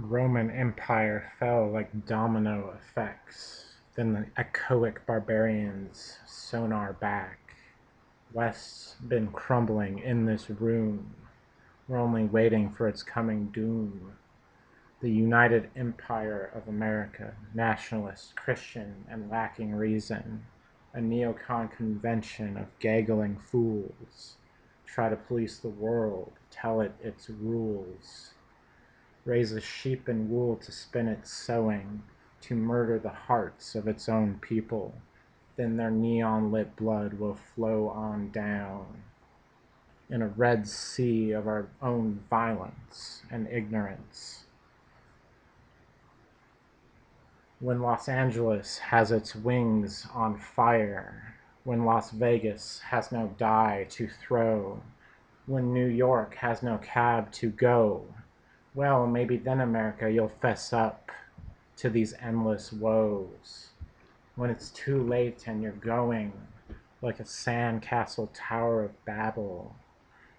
Roman Empire fell like domino effects. Then the echoic barbarians sonar back. West's been crumbling in this room. We're only waiting for its coming doom. The United Empire of America, nationalist, Christian, and lacking reason. A neocon convention of gaggling fools. Try to police the world, tell it its rules. Raises sheep and wool to spin its sewing, to murder the hearts of its own people. Then their neon-lit blood will flow on down in a red sea of our own violence and ignorance. When Los Angeles has its wings on fire, when Las Vegas has no die to throw, when New York has no cab to go, well, maybe then, America, you'll fess up to these endless woes. When it's too late and you're going like a sandcastle tower of Babel,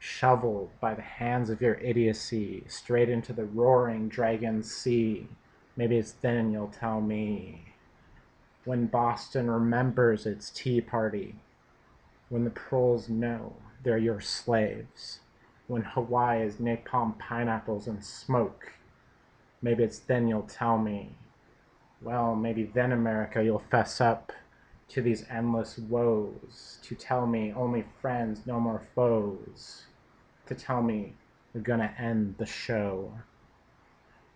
shoveled by the hands of your idiocy straight into the roaring dragon sea, maybe it's then you'll tell me. When Boston remembers its Tea Party, when the proles know they're your slaves, when Hawaii is napalm pineapples and smoke, maybe it's then you'll tell me. Well, maybe then, America, you'll fess up to these endless woes, to tell me only friends, no more foes, to tell me we're gonna end the show,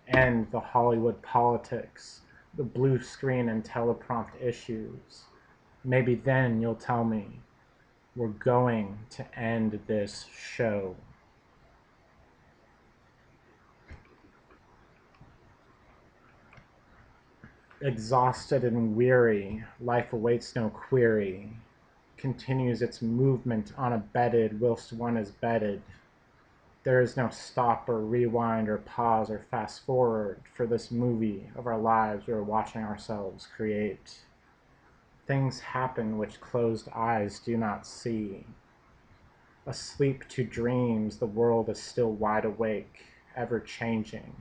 end the Hollywood politics, the blue screen and teleprompt issues. Maybe then you'll tell me we're going to end this show. Exhausted and weary, life awaits no query, continues its movement unabetted whilst one is bedded. There is no stop or rewind or pause or fast forward for this movie of our lives we are watching ourselves create. Things happen which closed eyes do not see. Asleep to dreams, the world is still wide awake, ever changing.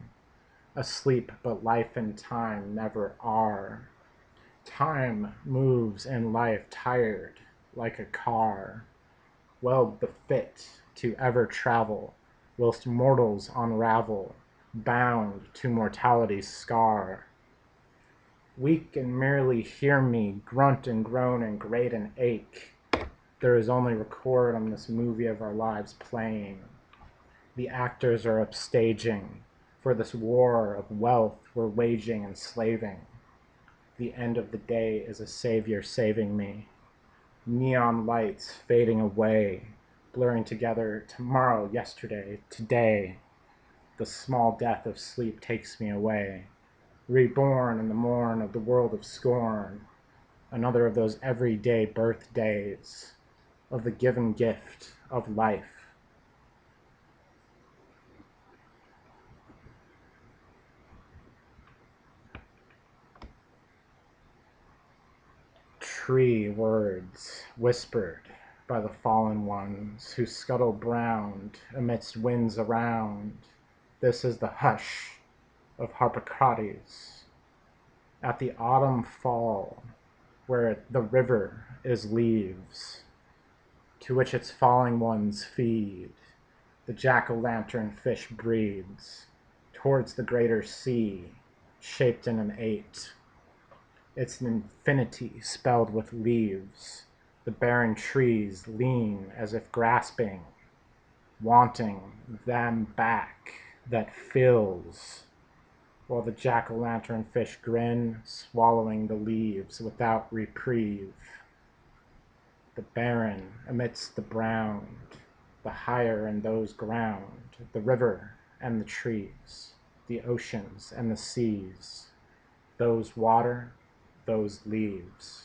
Asleep, but life and time never are. Time moves in life tired, like a car, well befit to ever travel, whilst mortals unravel, bound to mortality's scar. Weak and merely hear me grunt and groan and grate and ache. There is only record on this movie of our lives playing. The actors are upstaging for this war of wealth we're waging and slaving. The end of the day is a savior saving me. Neon lights fading away, blurring together tomorrow, yesterday, today. The small death of sleep takes me away. Reborn in the morn of the world of scorn. Another of those everyday birthdays of the given gift of life. Tree words whispered by the fallen ones who scuttle browned amidst winds around. This is the hush of Harpocrates. At the autumn fall, where the river is leaves, to which its falling ones feed, the jack-o'-lantern fish breeds towards the greater sea, shaped in an 8. It's an infinity spelled with leaves. The barren trees lean as if grasping, wanting them back that fills, while the jack-o'-lantern fish grin, swallowing the leaves without reprieve. The barren amidst the brown, the higher in those ground, the river and the trees, the oceans and the seas, those water, those leaves.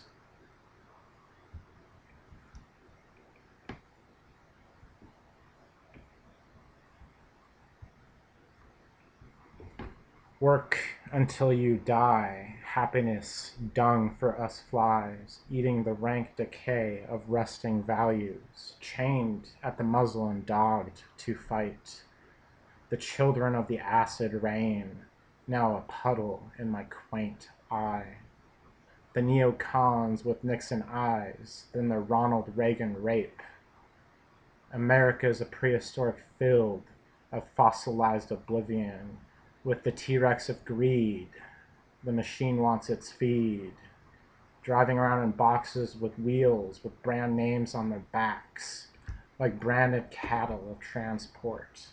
Work until you die, happiness dung for us flies, eating the rank decay of resting values, chained at the muzzle and dogged to fight. The children of the acid rain, now a puddle in my quaint eye. The neocons with Nixon eyes, then the Ronald Reagan rape. America's a prehistoric field of fossilized oblivion, with the T-Rex of greed. The machine wants its feed. Driving around in boxes with wheels with brand names on their backs, like branded cattle of transport.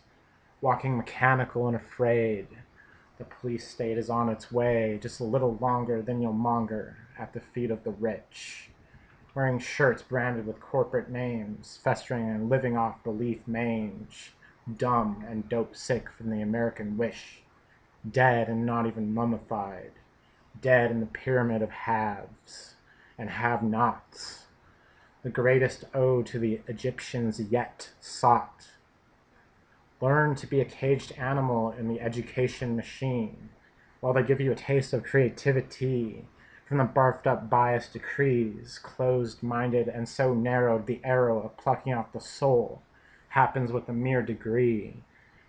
Walking mechanical and afraid. The police state is on its way, just a little longer than you'll monger at the feet of the rich. Wearing shirts branded with corporate names, festering and living off belief mange. Dumb and dope sick from the American wish. Dead and not even mummified. Dead in the pyramid of haves and have-nots. The greatest ode to the Egyptians yet sought. Learn to be a caged animal in the education machine, while they give you a taste of creativity from the barfed up biased decrees, closed-minded and so narrowed the arrow of plucking out the soul happens with a mere degree.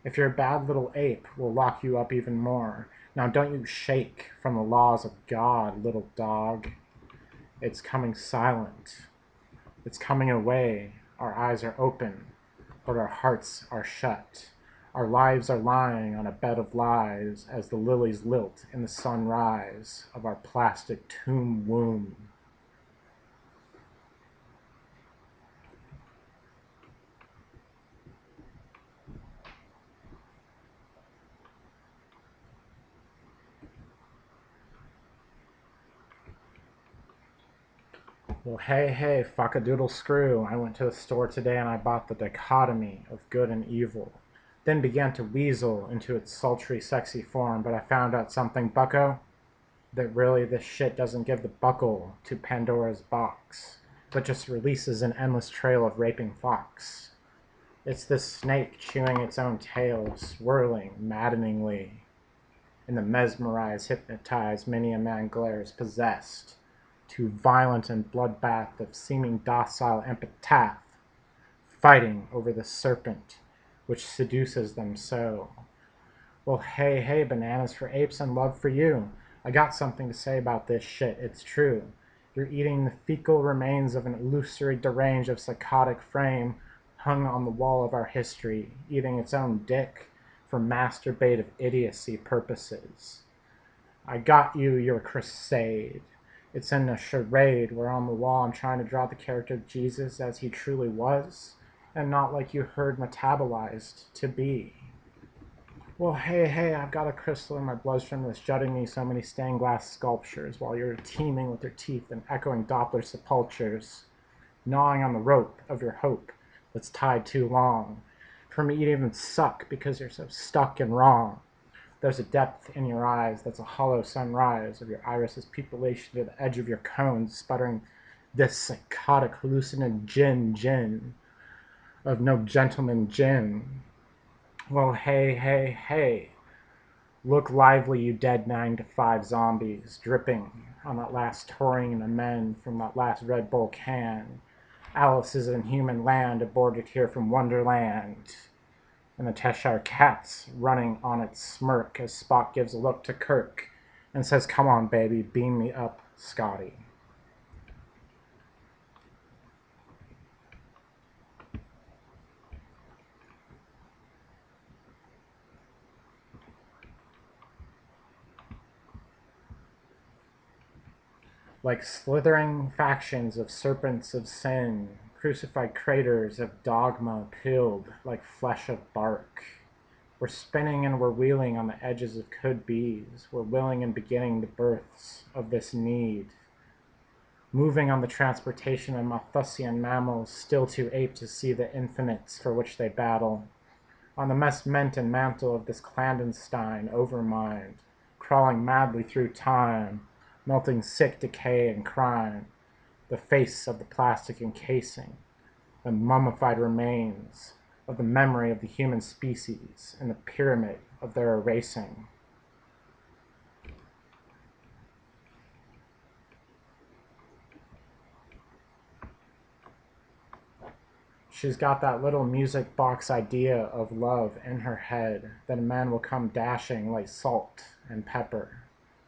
If you're a bad little ape, we'll lock you up even more. Now don't you shake from the laws of God, little dog. It's coming silent. It's coming away. Our eyes are open, but our hearts are shut. Our lives are lying on a bed of lies as the lilies lilt in the sunrise of our plastic tomb womb. Well, hey, fuck a doodle screw. I went to the store today and I bought The Dichotomy of Good and Evil. Then began to weasel into its sultry, sexy form, but I found out something, bucko, that really this shit doesn't give the buckle to Pandora's box, but just releases an endless trail of raping fox. It's this snake chewing its own tail, swirling maddeningly. In the mesmerized, hypnotized, many a man glares possessed, too violent and bloodbath of seeming docile epitaph, fighting over the serpent which seduces them so. Well, hey, bananas for apes and love for you. I got something to say about this shit, it's true. You're eating the fecal remains of an illusory derange of psychotic frame hung on the wall of our history, eating its own dick for masturbative idiocy purposes. I got you your crusade. It's in a charade where on the wall I'm trying to draw the character of Jesus as he truly was, and not like you heard metabolized to be. Well, hey, I've got a crystal in my bloodstream that's jutting me so many stained glass sculptures while you're teeming with your teeth and echoing Doppler sepulchres, gnawing on the rope of your hope that's tied too long for me to even suck because you're so stuck and wrong. There's a depth in your eyes that's a hollow sunrise of your iris's pupillation to the edge of your cones, sputtering this psychotic hallucinogen gin of no gentleman gin. Well, hey. Look lively, you dead 9 to 5 zombies, dripping on that last taurine amend from that last Red Bull can. Alice is in human land, aborted here from Wonderland. And the Cheshire Cat's running on its smirk as Spock gives a look to Kirk and says, "Come on, baby, beam me up, Scotty." Like slithering factions of serpents of sin, crucified craters of dogma peeled like flesh of bark. We're spinning and we're wheeling on the edges of could-be's. We're willing and beginning the births of this need. Moving on the transportation of Malthusian mammals, still too ape to see the infinites for which they battle. On the mesment and mantle of this clandestine overmind, crawling madly through time, melting sick decay and crime, the face of the plastic encasing, the mummified remains of the memory of the human species in the pyramid of their erasing. She's got that little music box idea of love in her head, that a man will come dashing like salt and pepper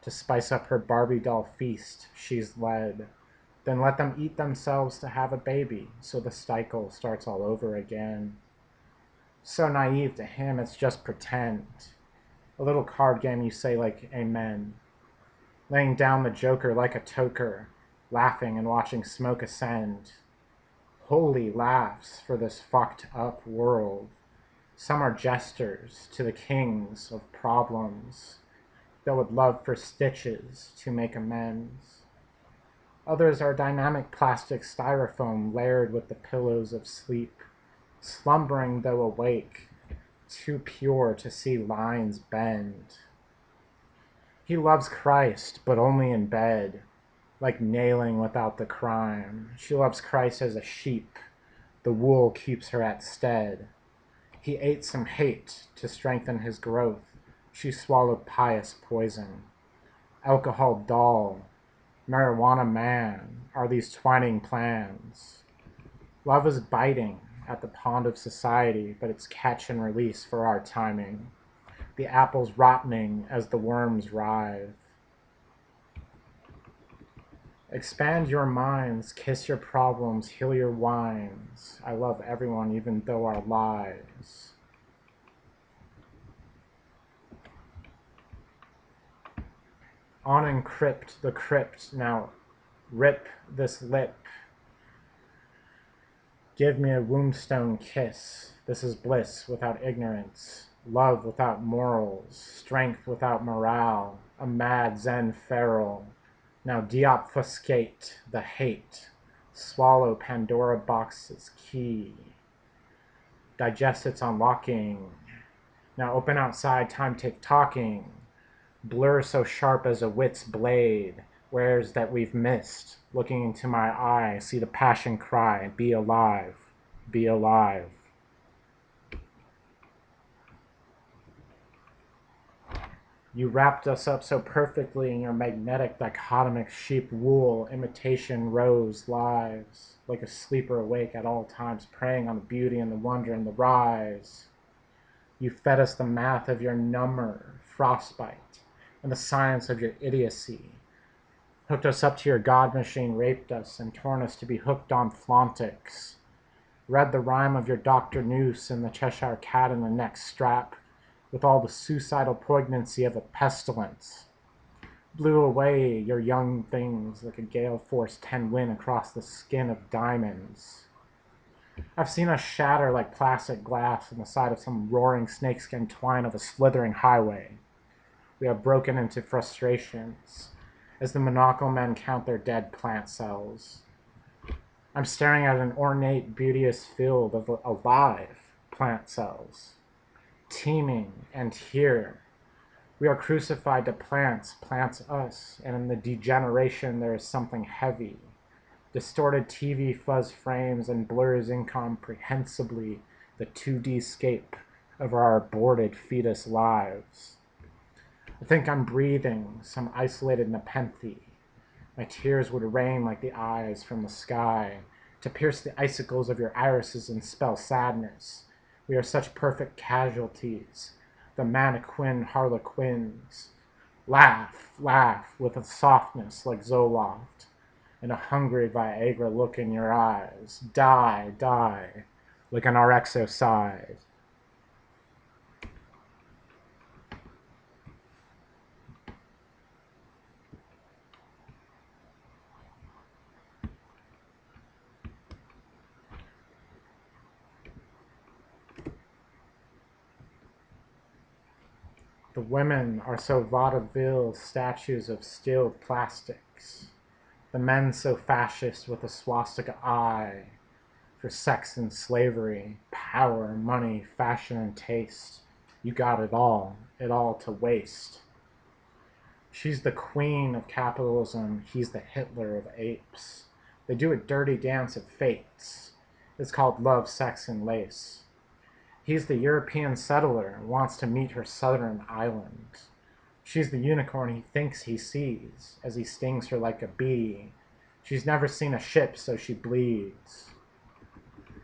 to spice up her Barbie doll feast she's led. Then let them eat themselves to have a baby, so the cycle starts all over again. So naive to him, it's just pretend. A little card game you say like amen. Laying down the joker like a toker, laughing and watching smoke ascend. Holy laughs for this fucked up world. Some are jesters to the kings of problems that would love for stitches to make amends. Others are dynamic plastic styrofoam layered with the pillows of sleep, slumbering though awake, too pure to see lines bend. He loves Christ, but only in bed, like nailing without the crime. She loves Christ as a sheep, the wool keeps her at stead. He ate some hate to strengthen his growth, she swallowed pious poison. Alcohol doll, marijuana man are these twining plans. Love is biting at the pond of society, but it's catch and release for our timing. The apples rottening as the worms writhe. Expand your minds, kiss your problems, heal your whines. I love everyone even though our lies. On encrypt the crypt, now rip this lip. Give me a wombstone kiss. This is bliss without ignorance, love without morals, strength without morale, a mad Zen feral. Now deobfuscate the hate, swallow Pandora box's key, digest its unlocking. Now open outside, time tick talking, blur so sharp as a wit's blade. Where's that we've missed? Looking into my eye, see the passion cry, be alive, be alive. You wrapped us up so perfectly in your magnetic dichotomic sheep wool, imitation rose lives, like a sleeper awake at all times, preying on the beauty and the wonder and the rise. You fed us the math of your number, frostbite, and the science of your idiocy. Hooked us up to your god machine, raped us, and torn us to be hooked on flauntics. Read the rhyme of your Dr. Noose and the Cheshire Cat in the neck strap, with all the suicidal poignancy of a pestilence. Blew away your young things like a gale force 10 wind across the skin of diamonds. I've seen us shatter like plastic glass on the side of some roaring snakeskin twine of a slithering highway. We have broken into frustrations as the monocle men count their dead plant cells. I'm staring at an ornate, beauteous field of alive plant cells, teeming and here. We are crucified to plants, plants us, and in the degeneration there is something heavy. Distorted TV fuzz frames and blurs incomprehensibly the 2D scape of our aborted fetus lives. I think I'm breathing some isolated nepenthe. My tears would rain like the eyes from the sky to pierce the icicles of your irises and spell sadness. We are such perfect casualties, the mannequin harlequins. Laugh, laugh with a softness like Zoloft, and a hungry Viagra look in your eyes. Die, die, like an RXocide. The women are so vaudeville statues of stilled plastics. The men so fascist with a swastika eye for sex and slavery, power, money, fashion, and taste. You got it all to waste. She's the queen of capitalism, he's the Hitler of apes. They do a dirty dance of fates. It's called love, sex, and lace. He's the European settler, wants to meet her southern island. She's the unicorn he thinks he sees, as he stings her like a bee. She's never seen a ship, so she bleeds.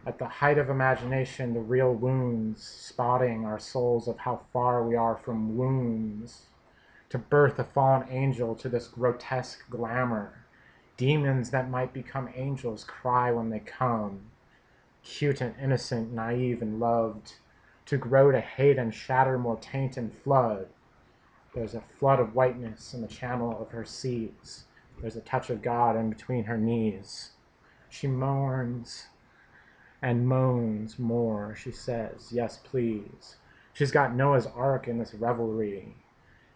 At the height of imagination, the real wounds, spotting our souls of how far we are from wounds. To birth a fallen angel to this grotesque glamour. Demons that might become angels cry when they come. Cute and innocent, naive and loved. To grow to hate and shatter more taint and flood. There's a flood of whiteness in the channel of her seas. There's a touch of God in between her knees. She mourns and moans more. She says, yes, please. She's got Noah's Ark in this revelry.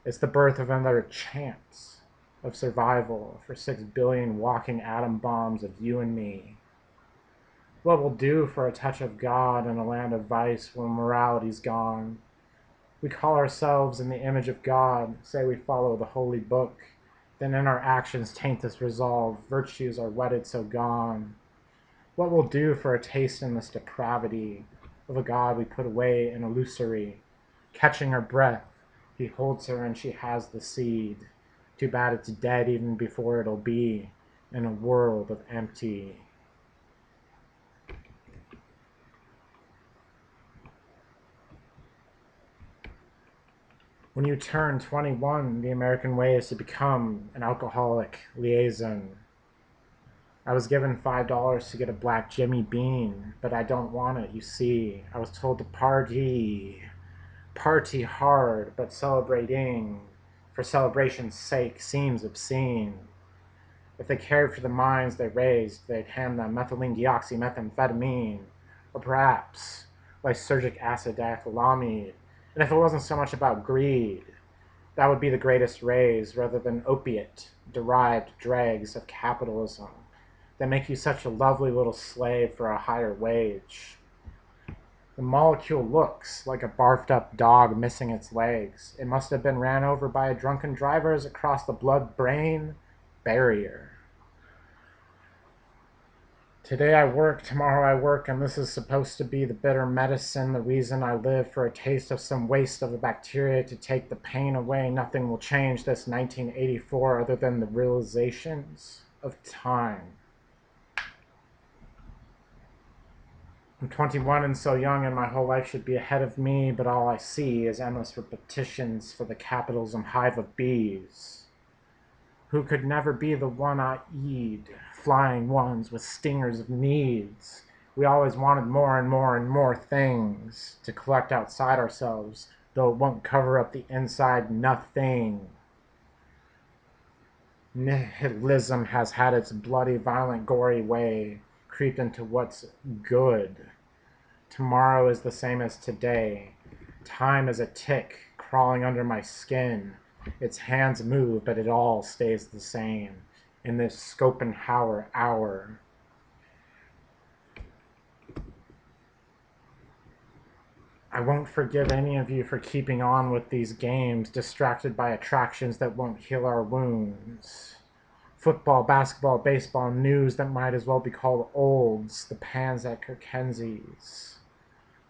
It's the birth of another chance of survival for 6 billion walking atom bombs of you and me. What will do for a touch of God in a land of vice where morality's gone? We call ourselves in the image of God, say we follow the holy book, then in our actions taint this resolve, virtues are wedded so gone. What will do for a taste in this depravity of a God we put away in illusory? Catching her breath, he holds her and she has the seed. Too bad it's dead even before it'll be in a world of empty. When you turn 21, the American way is to become an alcoholic liaison. I was given $5 to get a black Jimmy Bean, but I don't want it, you see. I was told to party hard, but celebrating for celebration's sake seems obscene. If they cared for the minds they raised, they'd hand them methylene deoxymethamphetamine, or perhaps lysergic acid diethylamide. And if it wasn't so much about greed, that would be the greatest raise rather than opiate-derived dregs of capitalism that make you such a lovely little slave for a higher wage. The molecule looks like a barfed-up dog missing its legs. It must have been ran over by a drunken driver as it crossed the blood-brain barrier. Today I work, tomorrow I work, and this is supposed to be the bitter medicine, the reason I live, for a taste of some waste of a bacteria to take the pain away. Nothing will change this 1984 other than the realizations of time. I'm 21 and so young, and my whole life should be ahead of me, but all I see is endless repetitions for the capitalism hive of bees, who could never be the one I eat, flying ones with stingers of needs. We always wanted more and more and more things to collect outside ourselves, though it won't cover up the inside nothing. Nihilism has had its bloody, violent, gory way, creeped into what's good. Tomorrow is the same as today. Time is a tick crawling under my skin. Its hands move, but it all stays the same in this Schopenhauer hour. I won't forgive any of you for keeping on with these games, distracted by attractions that won't heal our wounds. Football, basketball, baseball, news that might as well be called olds, the pans at Kirkenzie's.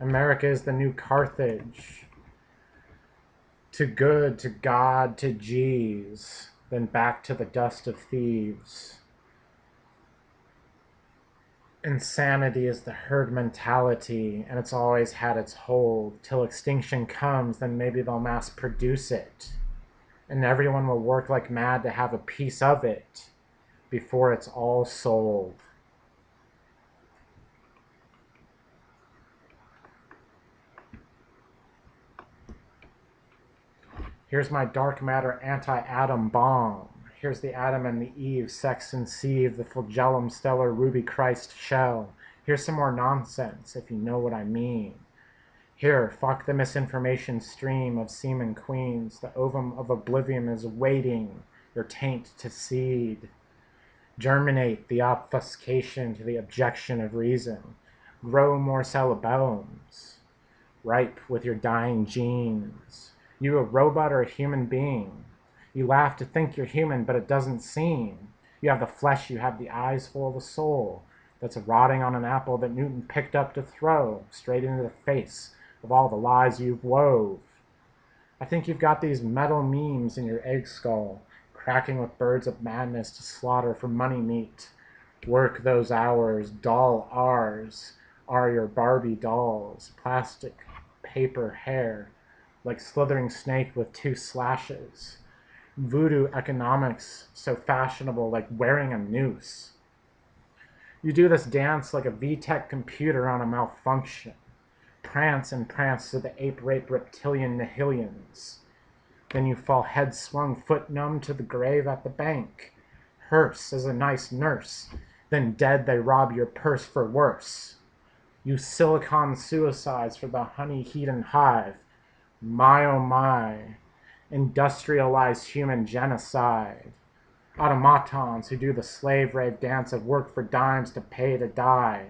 America is the new Carthage. To good, to God, to G's, then back to the dust of thieves. Insanity is the herd mentality, and it's always had its hold. Till extinction comes, then maybe they'll mass produce it. And everyone will work like mad to have a piece of it before it's all sold. Here's my dark matter anti-atom bomb. Here's the Adam and the Eve, sex and sieve, the flagellum stellar ruby Christ shell. Here's some more nonsense, if you know what I mean. Here, fuck the misinformation stream of semen queens. The ovum of oblivion is waiting your taint to seed. Germinate the obfuscation to the objection of reason. Grow more cerebellums, ripe with your dying genes. You a robot or a human being? You laugh to think you're human, but it doesn't seem. You have the flesh, you have the eyes full of a soul that's rotting on an apple that Newton picked up to throw straight into the face of all the lies you've wove. I think you've got these metal memes in your egg skull, cracking with birds of madness to slaughter for money meat. Work those hours, dull ours. are your Barbie dolls, plastic paper hair, like slithering snake with two slashes. Voodoo economics so fashionable, like wearing a noose. You do this dance like a VTech computer on a malfunction. Prance and prance to the ape rape reptilian nihilians. Then you fall head swung, foot numb to the grave at the bank. Hearse is a nice nurse. Then dead they rob your purse for worse. You silicon suicides for the honey, heat, and hive. My oh my. Industrialized human genocide. Automatons who do the slave rave dance of work for dimes to pay to die.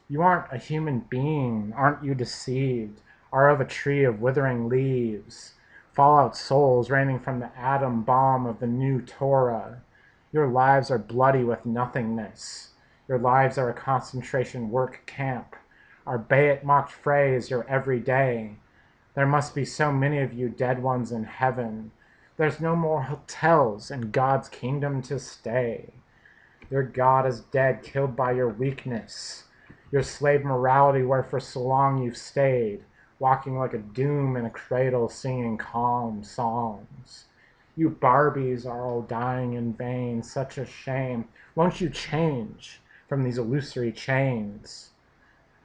You aren't a human being, aren't you deceived? Are of a tree of withering leaves, fallout souls raining from the atom bomb of the new Torah. Your lives are bloody with nothingness. Your lives are a concentration work camp. Our Bayet mocked phrase, your everyday. There must be so many of you dead ones in heaven. There's no more hotels in God's kingdom to stay. Your God is dead, killed by your weakness. Your slave morality where for so long you've stayed, walking like a doom in a cradle, singing calm songs. You Barbies are all dying in vain, such a shame. Won't you change from these illusory chains?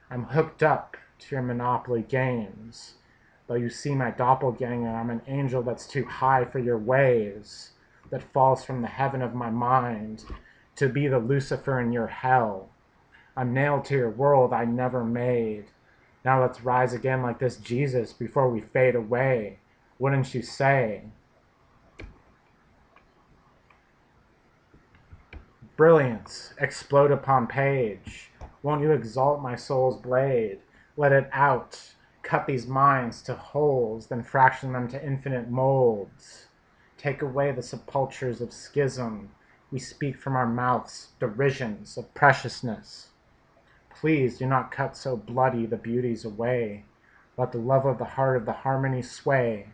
I'm hooked up to your Monopoly games. Though you see my doppelganger, I'm an angel that's too high for your ways, that falls from the heaven of my mind to be the Lucifer in your hell. I'm nailed to your world I never made. Now let's rise again like this Jesus before we fade away. Wouldn't you say? Brilliance, explode upon page. Won't you exalt my soul's blade? Let it out. Cut these minds to holes, then fraction them to infinite molds. Take away the sepulchres of schism. We speak from our mouths derisions of preciousness. Please do not cut so bloody the beauties away. Let the love of the heart of the harmony sway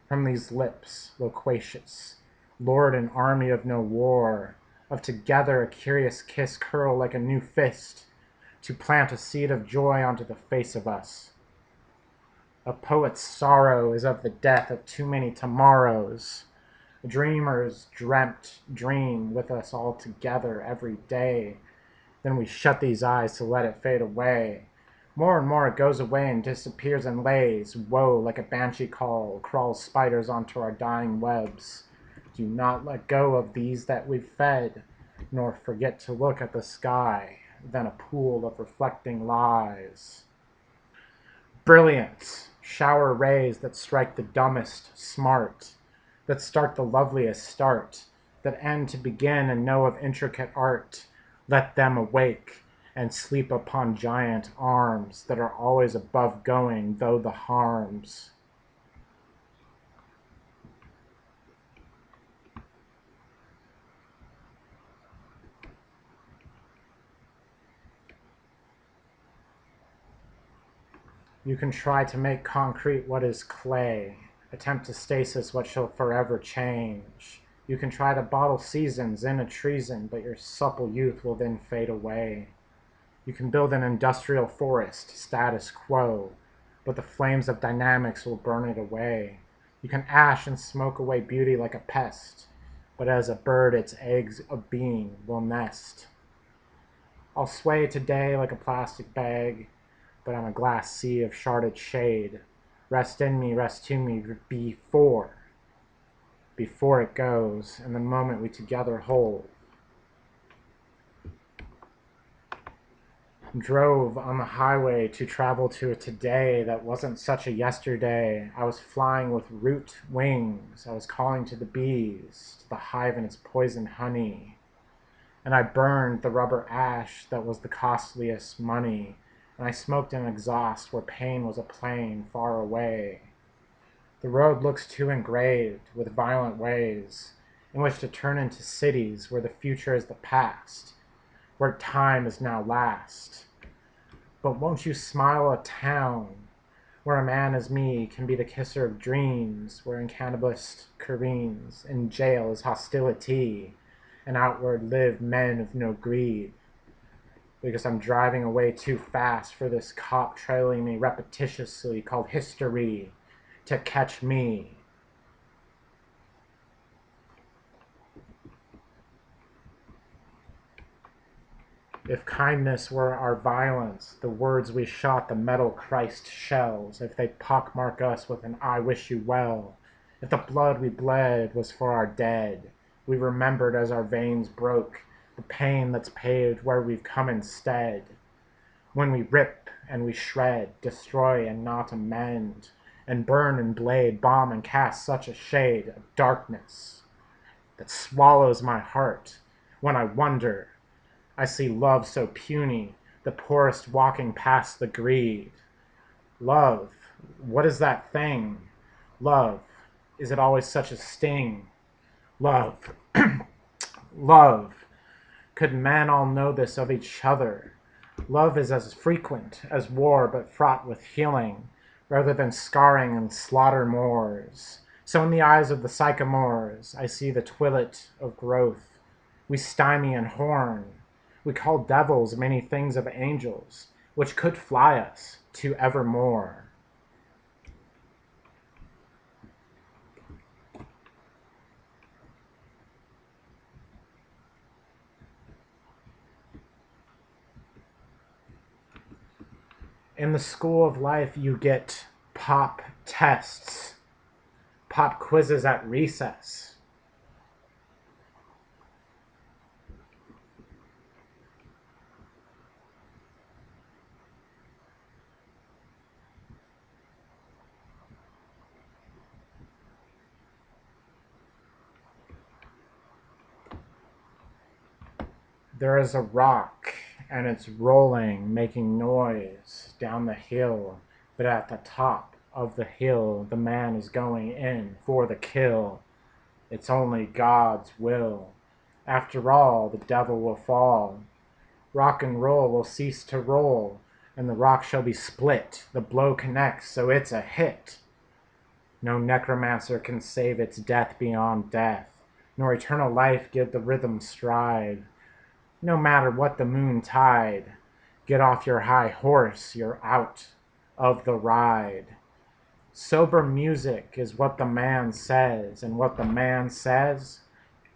from these lips loquacious. Lord and army of no war, of together a curious kiss curl like a new fist, to plant a seed of joy onto the face of us. A poet's sorrow is of the death of too many tomorrows. Dreamers dreamt dream with us all together every day. Then we shut these eyes to let it fade away. More and more it goes away and disappears and lays. Woe, like a banshee call, crawls spiders onto our dying webs. Do not let go of these that we've fed, nor forget to look at the sky, then a pool of reflecting lies. Brilliance, shower rays that strike the dumbest smart, that start the loveliest start, that end to begin and know of intricate art. Let them awake and sleep upon giant arms that are always above going, though the harms. You can try to make concrete what is clay, attempt to stasis what shall forever change. You can try to bottle seasons in a treason, but your supple youth will then fade away. You can build an industrial forest, status quo, but the flames of dynamics will burn it away. You can ash and smoke away beauty like a pest, but as a bird its eggs of being will nest. I'll sway today like a plastic bag, but I'm a glass sea of sharded shade. Rest in me, rest to me before it goes, and the moment we together hold. Drove on the highway to travel to a today that wasn't such a yesterday. I was flying with root wings. I was calling to the bees, to the hive and its poison honey. And I burned the rubber ash that was the costliest money. And I smoked an exhaust where pain was a plane far away. The road looks too engraved with violent ways in which to turn into cities where the future is the past, where time is now last. But won't you smile a town where a man as me can be the kisser of dreams, where incantabulist careens, in jail is hostility, and outward live men of no greed. because I'm driving away too fast for this cop trailing me repetitiously called history to catch me. If kindness were our violence, the words we shot the metal Christ shells, if they pockmark us with an I wish you well, if the blood we bled was for our dead, we remembered as our veins broke the pain that's paved where we've come instead. When we rip and we shred, destroy and not amend, and burn and blade, bomb and cast such a shade of darkness that swallows my heart when I wonder I see love so puny, the poorest walking past the greed. Love, what is that thing? Love, is it always such a sting? Love, love, could men all know this of each other? Love is as frequent as war, but fraught with healing, rather than scarring and slaughter moors. So in the eyes of the sycamores, I see the twilit of growth. We stymie and horn. We call devils many things of angels, which could fly us to evermore. In the school of life, you get pop tests, pop quizzes at recess. There is a rock, and it's rolling, making noise down the hill. But at the top of the hill, the man is going in for the kill. It's only God's will. After all, the devil will fall. Rock and roll will cease to roll, and the rock shall be split. The blow connects, so it's a hit. No necromancer can save its death beyond death, nor eternal life give the rhythm stride. No matter what the moon tide, get off your high horse, you're out of the ride. Sober music is what the man says, and what the man says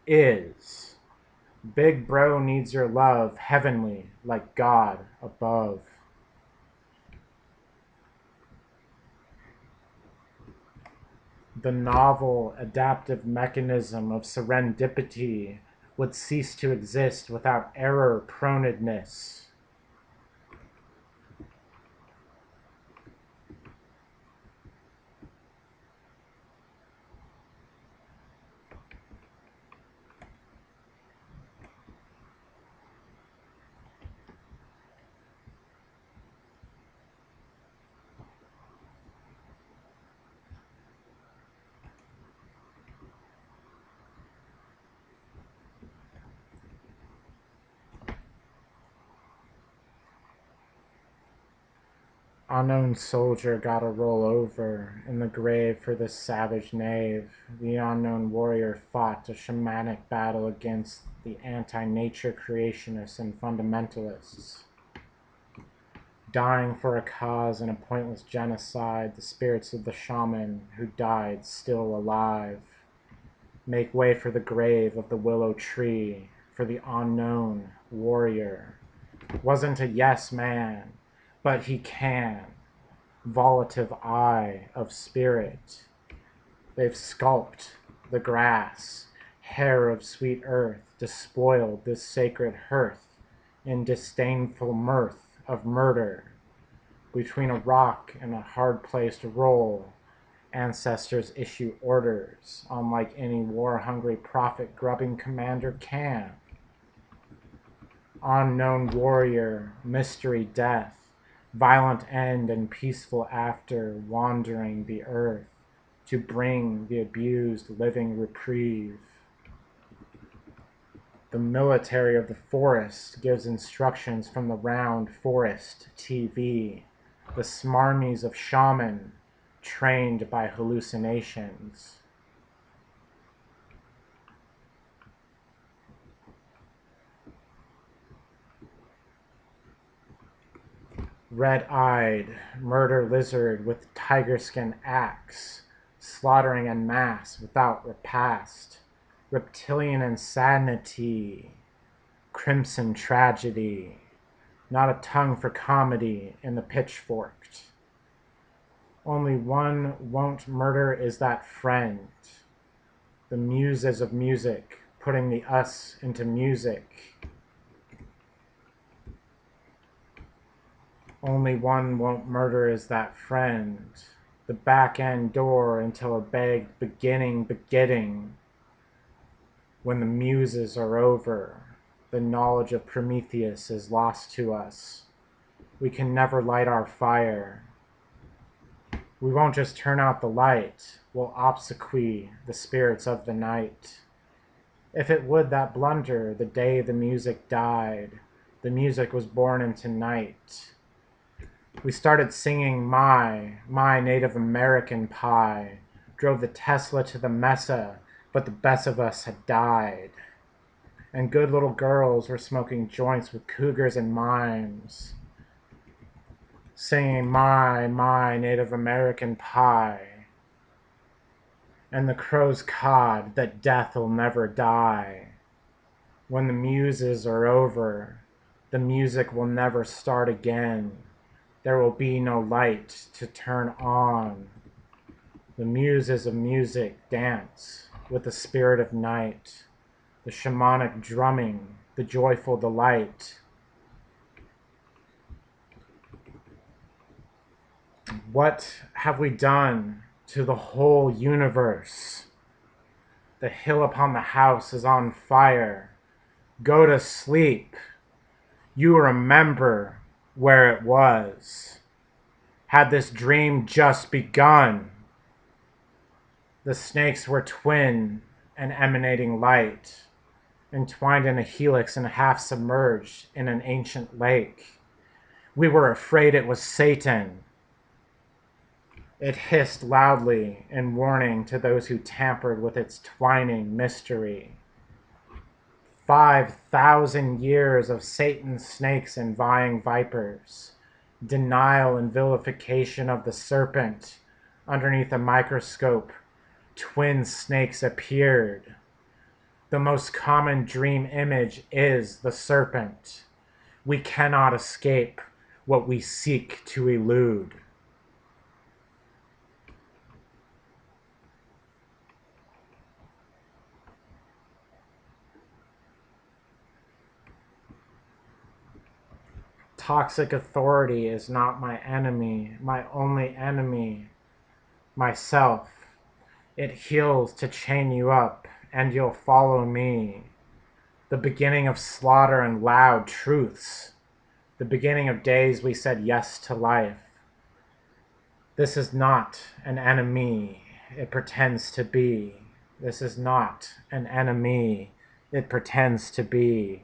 is. Big bro needs your love, heavenly, like God above. The novel adaptive mechanism of serendipity would cease to exist without error-pronedness. Unknown soldier gotta roll over in the grave for this savage knave. The unknown warrior fought a shamanic battle against the anti-nature creationists and fundamentalists. Dying for a cause in a pointless genocide, the spirits of the shaman who died still alive. Make way for the grave of the willow tree, for the unknown warrior. Wasn't a yes man, but he can. Volative eye of spirit. They've sculpted the grass, hair of sweet earth, despoiled this sacred hearth in disdainful mirth of murder. Between a rock and a hard place to roll, ancestors issue orders, unlike any war-hungry profit-grubbing commander can. Unknown warrior, mystery death, violent end and peaceful after, wandering the earth to bring the abused living reprieve. The military of the forest gives instructions from the round forest TV. The smarmies of shaman, trained by hallucinations. red-eyed murder lizard with tiger skin axe, slaughtering en masse without repast, reptilian insanity, crimson tragedy, not a tongue for comedy in the pitchforked. Only one won't murder is that friend, the muses of music, putting the us into music. Only one won't murder is that friend, the back end door until a begged beginning. When the muses are over, the knowledge of Prometheus is lost to us. We can never light our fire. We won't just turn out the light, we'll obsequy the spirits of the night. If it would that blunder the day the music died, the music was born into night. We started singing my Native American pie, drove the Tesla to the Mesa, but the best of us had died. And good little girls were smoking joints with cougars and mimes, singing my Native American pie, and the crows cawed that death'll never die. When the muses are over, the music will never start again. There will be no light to turn on. The muses of music dance with the spirit of night, the shamanic drumming, the joyful delight. What have we done to the whole universe? The hill upon the house is on fire. Go to sleep. You remember where it was. Had this dream just begun? The snakes were twin and emanating light, entwined in a helix and half submerged in an ancient lake. We were afraid it was Satan. It hissed loudly in warning to those who tampered with its twining mystery. 5,000 years of Satan's snakes and vying vipers, denial and vilification of the serpent. Underneath a microscope, twin snakes appeared. The most common dream image is the serpent. We cannot escape what we seek to elude. Toxic authority is not my enemy, my only enemy, myself. It heals to chain you up, and you'll follow me. The beginning of slaughter and loud truths. The beginning of days we said yes to life. This is not an enemy, it pretends to be. This is not an enemy, it pretends to be.